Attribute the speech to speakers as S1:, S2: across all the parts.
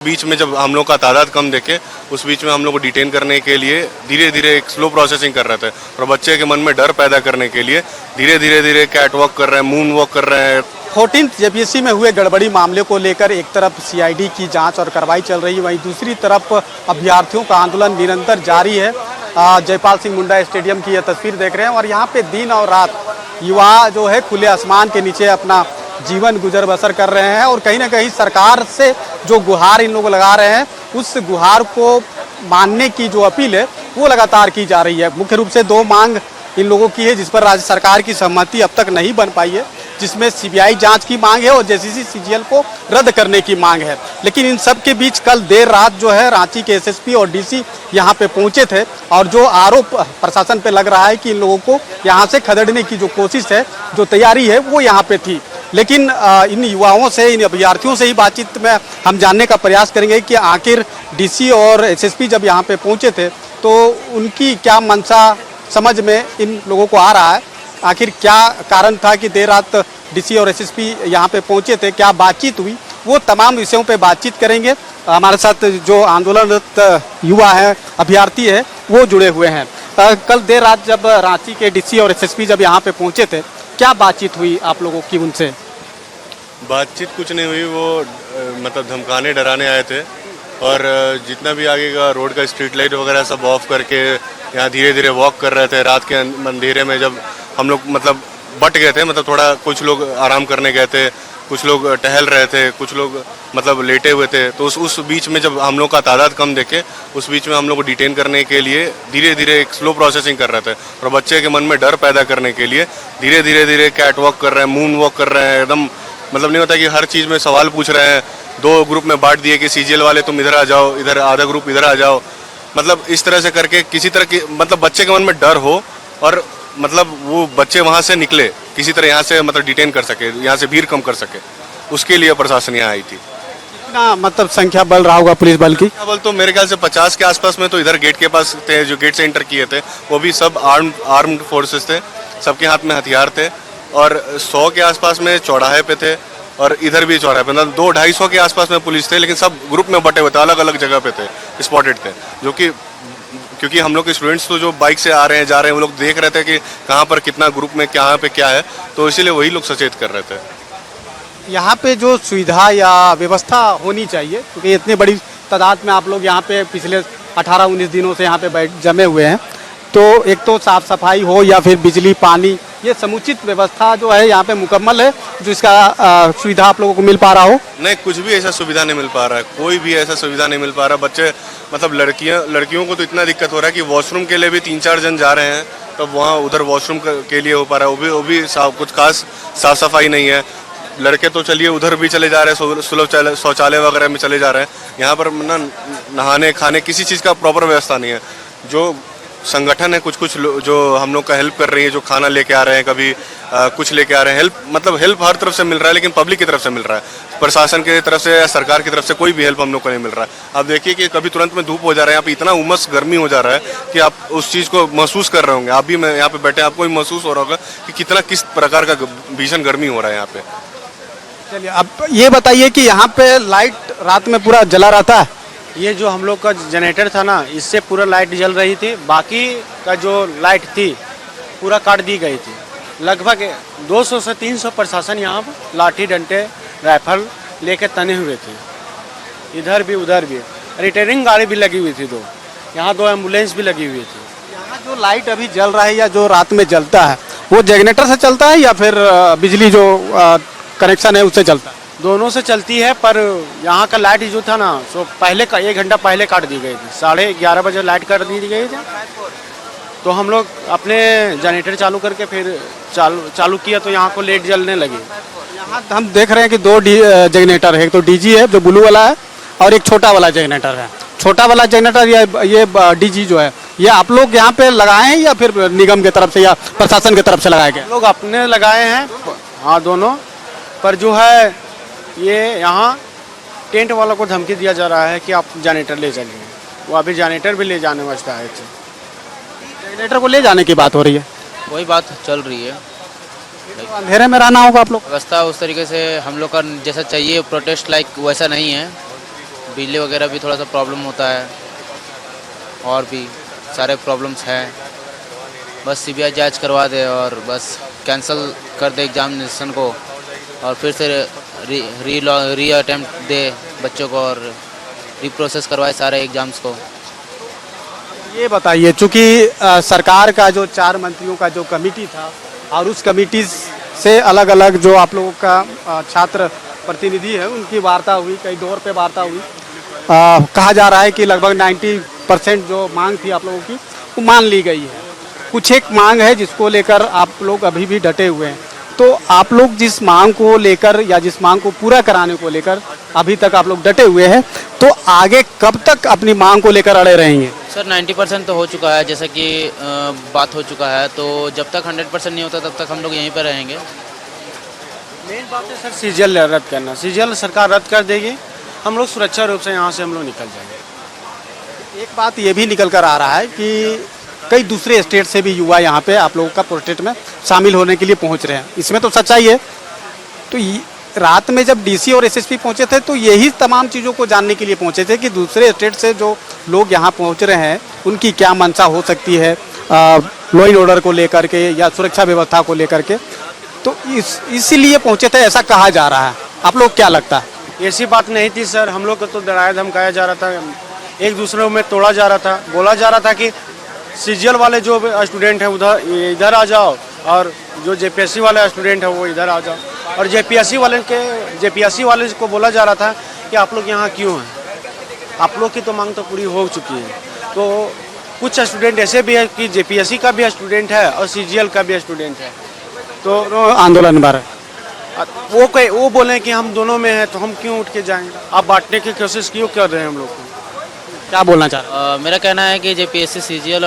S1: बीच में जब हम लोग का तादाद कम देखे उस बीच में हम लोग को डिटेन करने के लिए धीरे धीरे एक स्लो प्रोसेसिंग कर रहे थे और बच्चे के मन में डर पैदा करने के लिए धीरे धीरे कैट वॉक कर रहे हैं, मून वॉक कर रहे हैं।
S2: 14th जेपीएससी में हुए गड़बड़ी मामले को लेकर एक तरफ सीआईडी की जांच और कार्रवाई चल रही है, वहीं दूसरी तरफ अभ्यर्थियों का आंदोलन निरंतर जारी है। जयपाल सिंह मुंडा स्टेडियम की यह तस्वीर देख रहे हैं और यहाँ पे दिन और रात युवा जो है खुले आसमान के नीचे अपना जीवन गुजर बसर कर रहे हैं और कहीं ना कहीं सरकार से जो गुहार इन लोग लगा रहे हैं उस गुहार को मानने की जो अपील है वो लगातार की जा रही है। मुख्य रूप से दो मांग इन लोगों की है जिस पर राज्य सरकार की सहमति अब तक नहीं बन पाई है, जिसमें सीबीआई जांच की मांग है और जेसीसी सीजीएल को रद्द करने की मांग है। लेकिन इन सब के बीच कल देर रात जो है रांची के एसएसपी और डीसी यहां पे पहुंचे थे और जो आरोप प्रशासन पे लग रहा है कि इन लोगों को यहां से खदेड़ने की जो कोशिश है, जो तैयारी है वो यहाँ पे थी। लेकिन इन युवाओं से, इन अभ्यर्थियों से ही बातचीत में हम जानने का प्रयास करेंगे कि आखिर डीसी और एसएसपी जब यहाँ पे पहुंचे थे तो उनकी क्या मंशा समझ में इन लोगों को आ रहा है, आखिर क्या कारण था कि देर रात डीसी और एसएसपी यहाँ पे पहुंचे थे, क्या बातचीत हुई, वो तमाम विषयों पे बातचीत करेंगे। हमारे साथ जो आंदोलनरत युवा है, अभ्यर्थी है, वो जुड़े हुए हैं। कल देर रात जब रांची के डीसी और एसएसपी जब यहाँ पे पहुंचे थे, क्या बातचीत हुई आप लोगों की उनसे?
S1: बातचीत कुछ नहीं हुई, वो मतलब धमकाने डराने आए थे और जितना भी आगे का रोड का स्ट्रीट लाइट वगैरह सब ऑफ करके यहाँ धीरे धीरे वॉक कर रहे थे। रात के अंधेरे में जब हम लोग मतलब बट गए थे, मतलब थोड़ा कुछ लोग आराम करने गए थे, कुछ लोग टहल रहे थे, कुछ लोग मतलब लेटे हुए थे, तो उस बीच में जब हम लोग का तादाद कम देखे उस बीच में हम लोग को डिटेन करने के लिए धीरे धीरे एक स्लो प्रोसेसिंग कर रहे थे और बच्चे के मन में डर पैदा करने के लिए धीरे धीरे कैट वॉक कर रहे हैं, मून वॉक कर रहे हैं। एकदम मतलब नहीं होता कि हर चीज़ में सवाल पूछ रहे हैं। दो ग्रुप में बांट दिए कि सीजीएल वाले तुम इधर आ जाओ, इधर आधा ग्रुप इधर आ जाओ, मतलब इस तरह से करके किसी तरह की मतलब बच्चे के मन में डर हो और मतलब वो बच्चे वहाँ से निकले, किसी तरह यहाँ से मतलब डिटेन कर सके, यहाँ से भीड़ कम कर सके, उसके लिए प्रशासन यहाँ आई थी।
S2: कितना मतलब संख्या बल रहा होगा पुलिस बल की?
S1: बल तो मेरे ख्याल से 50 के आसपास में तो इधर गेट के पास थे, जो गेट से एंटर किए थे वो भी सब आर्म्ड फोर्सेस थे, सबके हाथ में हथियार थे और 100 के आसपास में चौराहे पे थे और इधर भी चौराहे पे, मतलब 200-250 के आसपास में पुलिस थे, लेकिन सब ग्रुप में बटे हुए थे, अलग अलग जगह पे थे, स्पॉटेड थे। जो कि क्योंकि हम लोग के स्टूडेंट्स तो जो बाइक से आ रहे हैं जा रहे हैं वो लोग देख रहे थे कि कहाँ पर कितना ग्रुप में कहाँ पे क्या है, तो इसीलिए वही लोग सचेत कर रहे थे।
S2: यहाँ पे जो सुविधा या व्यवस्था होनी चाहिए, क्योंकि इतनी बड़ी तादाद में आप लोग यहाँ पे पिछले 18-19 दिनों से यहाँ पे जमे हुए हैं, तो एक तो साफ सफाई हो या फिर बिजली पानी, ये समुचित व्यवस्था जो है यहाँ पे मुकम्मल है, जो इसका सुविधा आप लोगों को मिल पा रहा हो? नहीं,
S1: कुछ भी ऐसा सुविधा नहीं मिल पा रहा है, कोई भी ऐसा सुविधा नहीं मिल पा रहा। बच्चे मतलब लड़कियों को तो इतना दिक्कत हो रहा है कि वॉशरूम के लिए भी 3-4 जन जा रहे हैं, तब तो वहाँ उधर वॉशरूम के लिए हो पा रहा है, वो भी कुछ खास साफ सफाई नहीं है। लड़के तो चलिए उधर भी चले जा रहे हैं, सुलभ शौचालय वगैरह में चले जा रहे हैं, यहाँ पर ना नहाने खाने किसी चीज़ का प्रॉपर व्यवस्था नहीं है। जो संगठन है कुछ जो हम लोग का हेल्प कर रही है, जो खाना लेके आ रहे हैं, कभी कुछ लेके आ रहे हैं, हेल्प हर तरफ से मिल रहा है, लेकिन पब्लिक की तरफ से मिल रहा है, प्रशासन की तरफ से या सरकार की तरफ से कोई भी हेल्प हम लोग को नहीं मिल रहा है। आप देखिए कि कभी तुरंत में धूप हो जा रहा है, यहाँ पे इतना उमस गर्मी हो जा रहा है कि आप उस चीज़ को महसूस कर रहे होंगे, आप भी यहाँ पे बैठे आपको भी महसूस हो रहा होगा कि किस प्रकार का भीषण गर्मी हो रहा है यहाँ पे।
S2: चलिए, अब ये बताइए कि यहाँ पे लाइट रात में पूरा जला रहता है?
S3: ये जो हम लोग का जनरेटर था ना, इससे पूरा लाइट जल रही थी, बाकी का जो लाइट थी पूरा काट दी गई थी। लगभग 200 से 300 प्रशासन यहाँ पर लाठी डंडे राइफल लेके तने हुए थे, इधर भी उधर भी। रिटेयरिंग गाड़ी भी लगी हुई थी, यहाँ 2 एम्बुलेंस भी लगी हुई थी।
S2: यहाँ जो लाइट अभी जल रहा है या जो रात में जलता है वो जनरेटर से चलता है या फिर बिजली जो कनेक्शन है उससे चलता है?
S3: दोनों से चलती है, पर यहाँ का लाइट जो था ना सो पहले का 1 घंटा पहले काट दी गई थी, 11:30 बजे लाइट कर दी गई थी। तो हम लोग अपने जनरेटर चालू करके फिर चालू किया तो यहाँ को लाइट जलने लगी।
S2: यहाँ हम देख रहे हैं कि 2 जनरेटर है, एक तो डीजी है जो ब्लू वाला है और एक छोटा वाला जनरेटर है। छोटा वाला जनरेटर ये डीजी जो है ये आप लोग यहाँ पे लगाए हैं या फिर निगम की तरफ से या प्रशासन की तरफ से लगाए गए?
S3: लोग अपने लगाए हैं, हाँ दोनों, पर जो है ये यहाँ टेंट वालों को धमकी दिया जा रहा है कि आप जनरेटर ले चलिए, वो अभी जनरेटर भी ले जाने वास्ते आए थे।
S2: जनरेटर को ले जाने की बात हो रही है,
S4: वही बात चल रही है।
S2: अंधेरे में रहना होगा आप लोग?
S4: व्यवस्था उस तरीके से हम लोग का जैसा चाहिए प्रोटेस्ट लाइक वैसा नहीं है, बिजली वगैरह भी थोड़ा सा प्रॉब्लम होता है, और भी सारे प्रॉब्लम्स हैं। बस सीबीआई जांच करवा दे और बस कैंसिल कर दे एग्जामिनेशन को, और फिर से री अटेम्प्ट दे बच्चों को, और रीप्रोसेस करवाए सारे एग्ज़ाम्स को।
S2: ये बताइए, चूँकि सरकार का जो 4 मंत्रियों का जो कमेटी था और उस कमेटी से अलग अलग जो आप लोगों का छात्र प्रतिनिधि है उनकी वार्ता हुई, कई दौर पे वार्ता हुई। कहा जा रहा है कि लगभग 90% जो मांग थी आप लोगों की वो मान ली गई है। कुछ एक मांग है जिसको लेकर आप लोग अभी भी डटे हुए हैं। तो आप लोग जिस मांग को लेकर या जिस मांग को पूरा कराने को लेकर अभी तक आप लोग डटे हुए हैं, तो आगे कब तक अपनी मांग को लेकर अड़े रहेंगे?
S4: सर 90% तो हो चुका है, जैसा कि बात हो चुका है, तो जब तक 100% नहीं होता तब तक हम लोग यहीं पर रहेंगे।
S3: मेन बात है सर सीजीएल रद्द करना। सीजीएल सरकार रद्द कर देगी, हम लोग सुरक्षा रूप से यहाँ से हम लोग निकल जाएंगे।
S2: एक बात ये भी निकल कर आ रहा है कि कई दूसरे स्टेट से भी युवा यहाँ पे आप लोगों का प्रोटेस्ट में शामिल होने के लिए पहुँच रहे हैं, इसमें तो सच्चाई है। तो रात में जब डीसी और एसएसपी पहुँचे थे तो यही तमाम चीज़ों को जानने के लिए पहुँचे थे कि दूसरे स्टेट से जो लोग यहाँ पहुँच रहे हैं उनकी क्या मंशा हो सकती है लॉ एंड ऑर्डर को लेकर के या सुरक्षा व्यवस्था को लेकर के। तो इसीलिए पहुँचे थे, ऐसा कहा जा रहा है। आप लोग क्या लगता है?
S3: ऐसी बात नहीं थी सर, हम लोग को तो डराया धमकाया जा रहा था, एक दूसरे में तोड़ा जा रहा था, बोला जा रहा था कि सीजीएल वाले जो स्टूडेंट हैं उधर इधर आ जाओ, और जो जेपीएससी वाले स्टूडेंट हैं वो इधर आ जाओ। और जेपीएससी वाले को बोला जा रहा था कि आप लोग यहाँ क्यों हैं, आप लोग की तो मांग तो पूरी हो चुकी है। तो कुछ स्टूडेंट ऐसे भी है कि जेपीएससी का भी स्टूडेंट है और सीजीएल का भी स्टूडेंट है, तो
S2: आंदोलन बार
S3: वो बोले कि हम दोनों में हैं तो हम क्यों उठ के जाएंगे। आप बांटने की कोशिश क्यों कर रहे हैं हम लोग को?
S2: क्या बोलना चाह रहे हैं?
S4: मेरा कहना है कि जेपीएससी सीजीएल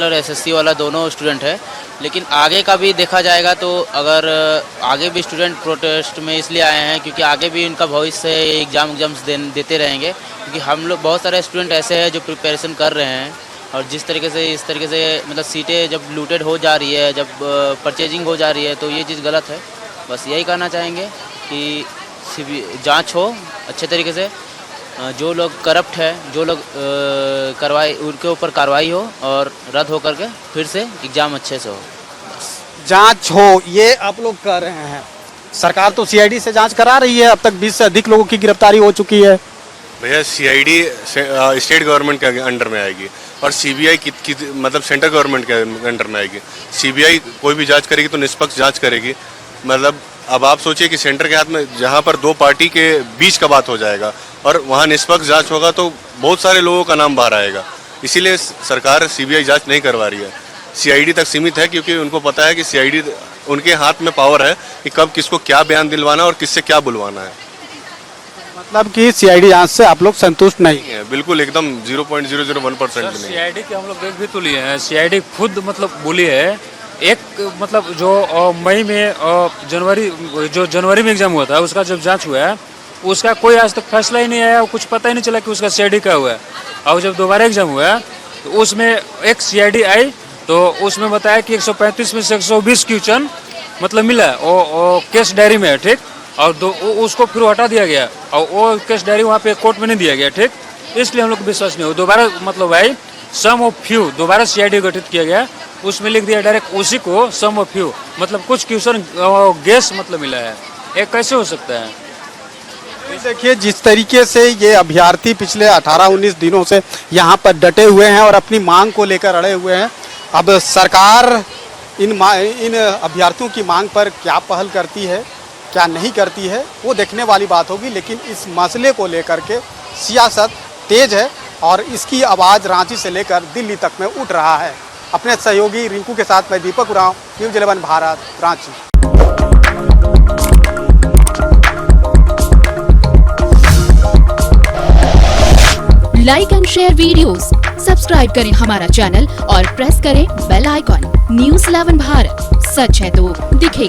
S4: और एसएससी वाला दोनों स्टूडेंट है, लेकिन आगे का भी देखा जाएगा तो अगर आगे भी स्टूडेंट प्रोटेस्ट में इसलिए आए हैं क्योंकि आगे भी इनका भविष्य एग्जाम्स देते रहेंगे, क्योंकि हम लोग बहुत सारे स्टूडेंट ऐसे हैं जो प्रिपरेशन कर रहे हैं, और इस तरीके से मतलब सीटें जब लूटेड हो जा रही है, जब परचेजिंग हो जा रही है, तो ये चीज़ गलत है। बस यही कहना चाहेंगे कि जांच हो अच्छे तरीके से, जो लोग करप्ट है, जो लोग उनके ऊपर कार्रवाई हो और रद्द हो करके फिर से एग्ज़ाम अच्छे से हो।
S2: जांच हो, ये आप लोग कर रहे हैं। सरकार तो सीआईडी से जांच करा रही है, अब तक 20 से अधिक लोगों की गिरफ्तारी हो चुकी है।
S1: भैया सीआईडी स्टेट गवर्नमेंट के अंडर में आएगी और सीबीआई मतलब सेंट्रल गवर्नमेंट के अंडर में आएगी। सीबीआई कोई भी जांच करेगी तो निष्पक्ष जांच करेगी। मतलब अब आप सोचिए कि सेंटर के हाथ में जहां पर 2 पार्टी के बीच का बात हो जाएगा और वहां निष्पक्ष जांच होगा तो बहुत सारे लोगों का नाम बाहर आएगा। इसीलिए सरकार सीबीआई जांच नहीं करवा रही है, सीआईडी तक सीमित है, क्योंकि उनको पता है कि सीआईडी उनके हाथ में पावर है कि कब किसको क्या बयान दिलवाना और किससे क्या बुलवाना है।
S2: मतलब कि सीआईडी जांच से आप लोग संतुष्ट नहीं
S1: है? बिल्कुल एकदम 0.001% भी नहीं।
S5: सीआईडी के हम लोग देख भी तो लिए हैं, सीआईडी खुद मतलब बोली है एक मतलब जो मई में जनवरी में एग्जाम हुआ था उसका जब जांच हुआ है उसका कोई आज तक फैसला ही नहीं आया, कुछ पता ही नहीं चला कि उसका सीआईडी क्या हुआ है। और जब दोबारा एग्जाम हुआ तो उसमें एक सीआईडी आई तो उसमें बताया कि 135 में से 120 क्वेश्चन मतलब मिला वो केस डायरी में है, ठीक, और उसको फिर हटा दिया गया और वो केस डायरी वहाँ पे कोर्ट में नहीं दिया गया, ठीक। इसलिए हम लोग को विश्वास नहीं हो। दोबारा मतलब भाई सम ऑफ फ्यू दोबारा सीआईडी गठित किया गया, उसमें लिख दिया डायरेक्ट उसी को सम ऑफ फ्यू, मतलब कुछ क्वेश्चन गेस मतलब मिला है। ये कैसे हो सकता है?
S2: देखिए जिस तरीके से ये अभ्यर्थी पिछले 18-19 दिनों से यहाँ पर डटे हुए हैं और अपनी मांग को लेकर अड़े हुए हैं, अब सरकार इन अभ्यर्थियों की मांग पर क्या पहल करती है क्या नहीं करती है वो देखने वाली बात होगी। लेकिन इस मसले को लेकर के सियासत तेज है और इसकी आवाज़ रांची से लेकर दिल्ली तक में उठ रहा है। अपने सहयोगी रिंकू के साथ मैं Deepak Oraon, news 11 Bharat, Ranchi.
S6: Like and share videos, subscribe करें हमारा चैनल और प्रेस करें बेल आइकॉन। न्यूज़ 11 भारत, सच है तो दिखेगा।